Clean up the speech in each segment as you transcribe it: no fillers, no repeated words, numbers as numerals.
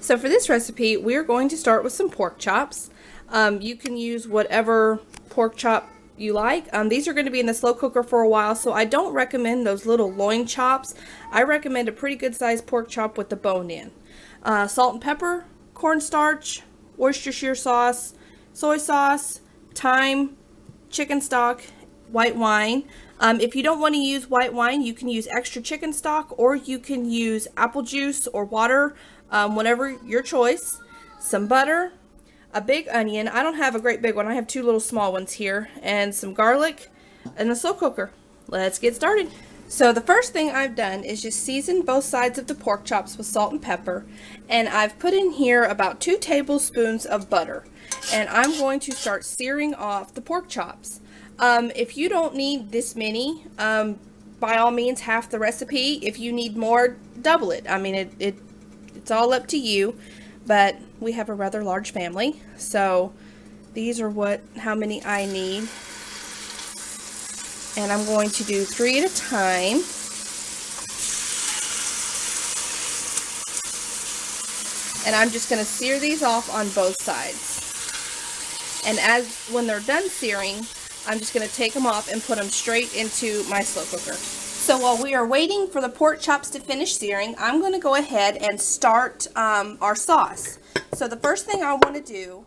So for this recipe, we're going to start with some pork chops. You can use whatever pork chop you like. These are going to be in the slow cooker for a while, so I don't recommend those little loin chops. I recommend a pretty good sized pork chop with the bone in. Salt and pepper, cornstarch, Worcestershire sauce, soy sauce, thyme, chicken stock, white wine. If you don't want to use white wine, you can use extra chicken stock, or you can use apple juice or water, whatever your choice. Some butter, a big onion. I don't have a great big one. I have two little small ones here, and some garlic, and a slow cooker. Let's get started. So the first thing I've done is just season both sides of the pork chops with salt and pepper, and I've put in here about 2 tablespoons of butter, and I'm going to start searing off the pork chops. If you don't need this many, by all means half the recipe. If you need more, double it. I mean, it's all up to you, but we have a rather large family, so these are how many I need. And I'm going to do 3 at a time. And I'm just going to sear these off on both sides. And when they're done searing, I'm just going to take them off and put them straight into my slow cooker. So while we are waiting for the pork chops to finish searing, I'm going to go ahead and start our sauce. So the first thing I want to do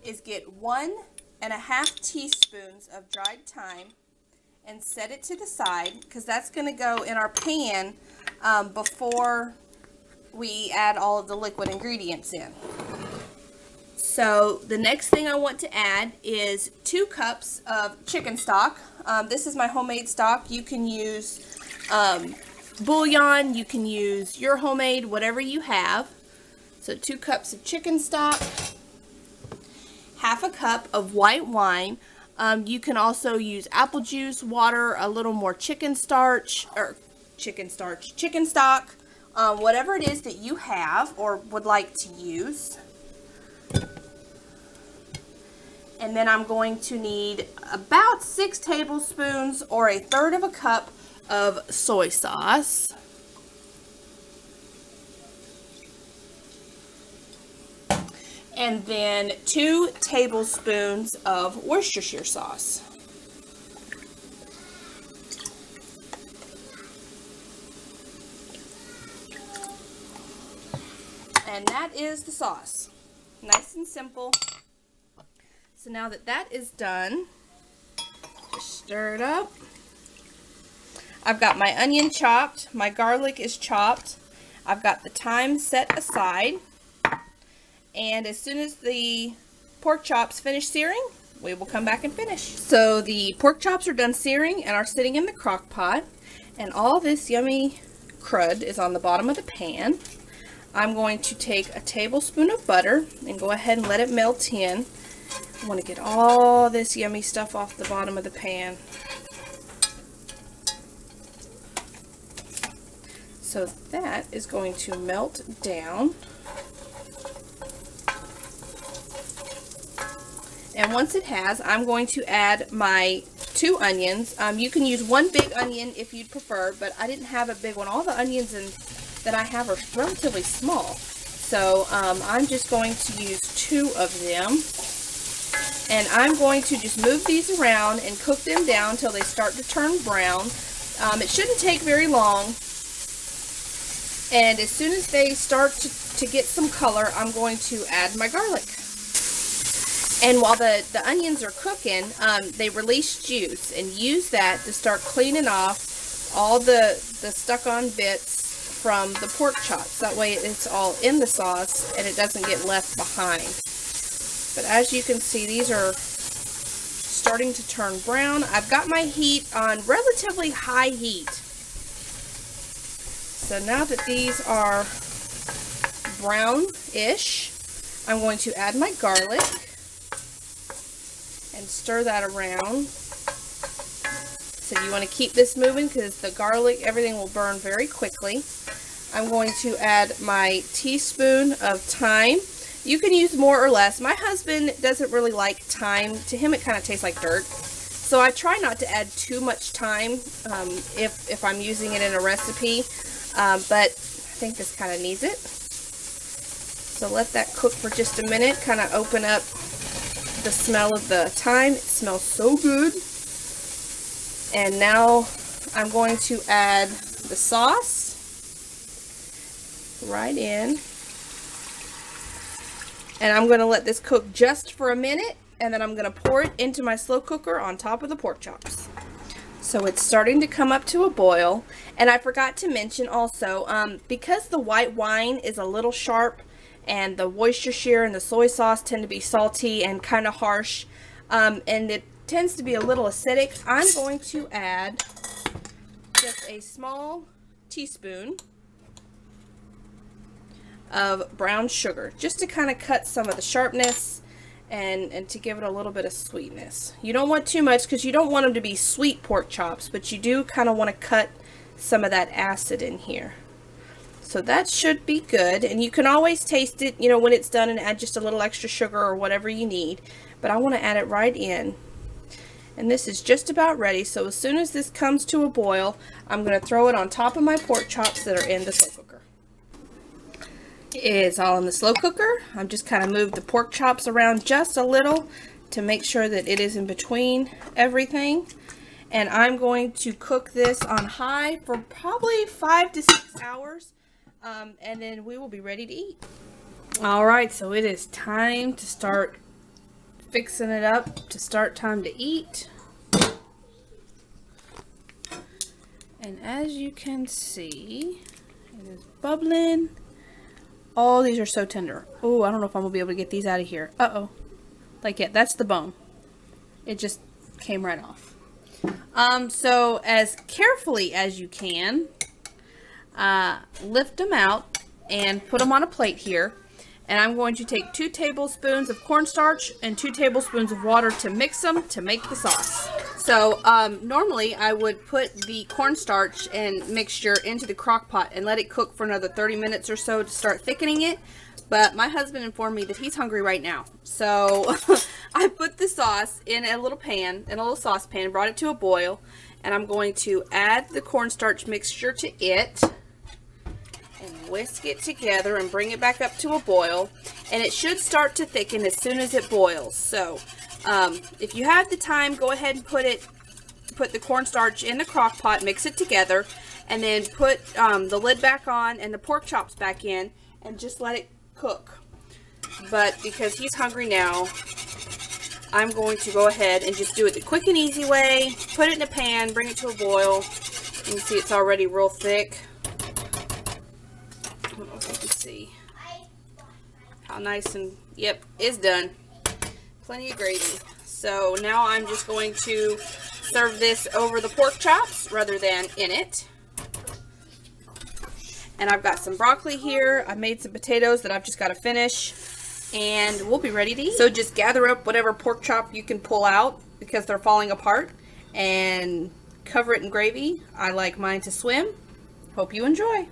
is get 1.5 teaspoons of dried thyme and set it to the side, because that's going to go in our pan before we add all of the liquid ingredients in. So the next thing I want to add is 2 cups of chicken stock. This is my homemade stock. You can use bouillon, you can use your homemade, whatever you have. So 2 cups of chicken stock, half a cup of white wine. You can also use apple juice, water, a little more chicken stock, whatever it is that you have or would like to use. And then I'm going to need about 6 tablespoons or 1/3 of a cup of soy sauce. And then 2 tablespoons of Worcestershire sauce. And that is the sauce. Nice and simple. So now that that is done, just stir it up. I've got my onion chopped, my garlic is chopped, I've got the thyme set aside, and as soon as the pork chops finish searing, we will come back and finish. So the pork chops are done searing and are sitting in the crock pot, and all this yummy crud is on the bottom of the pan. I'm going to take a tablespoon of butter and go ahead and let it melt in. I want to get all this yummy stuff off the bottom of the pan. So that is going to melt down. And once it has, I'm going to add my 2 onions. You can use 1 big onion if you'd prefer, but I didn't have a big one. All the onions that I have are relatively small. So I'm just going to use 2 of them. And I'm going to just move these around and cook them down until they start to turn brown. It shouldn't take very long. And as soon as they start to get some color, I'm going to add my garlic. And while the onions are cooking, they release juice, and use that to start cleaning off all the stuck-on bits from the pork chops. That way it's all in the sauce and it doesn't get left behind. But as you can see, these are starting to turn brown. I've got my heat on relatively high heat. So now that these are brown-ish, I'm going to add my garlic and stir that around. So you want to keep this moving because the garlic, everything will burn very quickly. I'm going to add my teaspoon of thyme. You can use more or less. My husband doesn't really like thyme. To him it kind of tastes like dirt. So I try not to add too much thyme if I'm using it in a recipe. But I think this kind of needs it. So let that cook for just a minute, kind of open up the smell of the thyme. It smells so good. And now I'm going to add the sauce right in. And I'm going to let this cook just for a minute, and then I'm going to pour it into my slow cooker on top of the pork chops. So it's starting to come up to a boil, and I forgot to mention also, because the white wine is a little sharp, and the Worcestershire and the soy sauce tend to be salty and kind of harsh, and it tends to be a little acidic, I'm going to add just a small teaspoon of brown sugar, just to kind of cut some of the sharpness and to give it a little bit of sweetness. You don't want too much because you don't want them to be sweet pork chops, but you do kind of want to cut some of that acid in here. So that should be good, and you can always taste it, you know, when it's done, and add just a little extra sugar or whatever you need. But I want to add it right in. And this is just about ready, so as soon as this comes to a boil, I'm going to throw it on top of my pork chops that are in the slow cooker. It's all in the slow cooker. I'm just kind of moved the pork chops around just a little to make sure that it is in between everything. And I'm going to cook this on high for probably 5 to 6 hours. And then we will be ready to eat. Alright, so it is time to start fixing it up to start time to eat. And as you can see, it is bubbling. Oh, these are so tender. Oh, I don't know if I'm going to be able to get these out of here. Uh-oh. Like, yeah, that's the bone. It just came right off. So as carefully as you can, lift them out and put them on a plate here. And I'm going to take 2 tablespoons of cornstarch and 2 tablespoons of water to mix them to make the sauce. So normally I would put the cornstarch and mixture into the crock pot and let it cook for another 30 minutes or so to start thickening it. But my husband informed me that he's hungry right now. So I put the sauce in a little pan, in a little saucepan, brought it to a boil. And I'm going to add the cornstarch mixture to it. And whisk it together and bring it back up to a boil, and it should start to thicken as soon as it boils. So if you have the time, go ahead and put the cornstarch in the crock pot, mix it together, and then put the lid back on and the pork chops back in and just let it cook. But because he's hungry now, I'm going to go ahead and just do it the quick and easy way. Put it in a pan, bring it to a boil. You can see it's already real thick. I don't know if you can see how nice, and yep, it's done. Plenty of gravy. So now I'm just going to serve this over the pork chops rather than in it. And I've got some broccoli here. I made some potatoes that I've just got to finish, and we'll be ready to eat. So just gather up whatever pork chop you can pull out because they're falling apart and cover it in gravy. I like mine to swim. Hope you enjoy.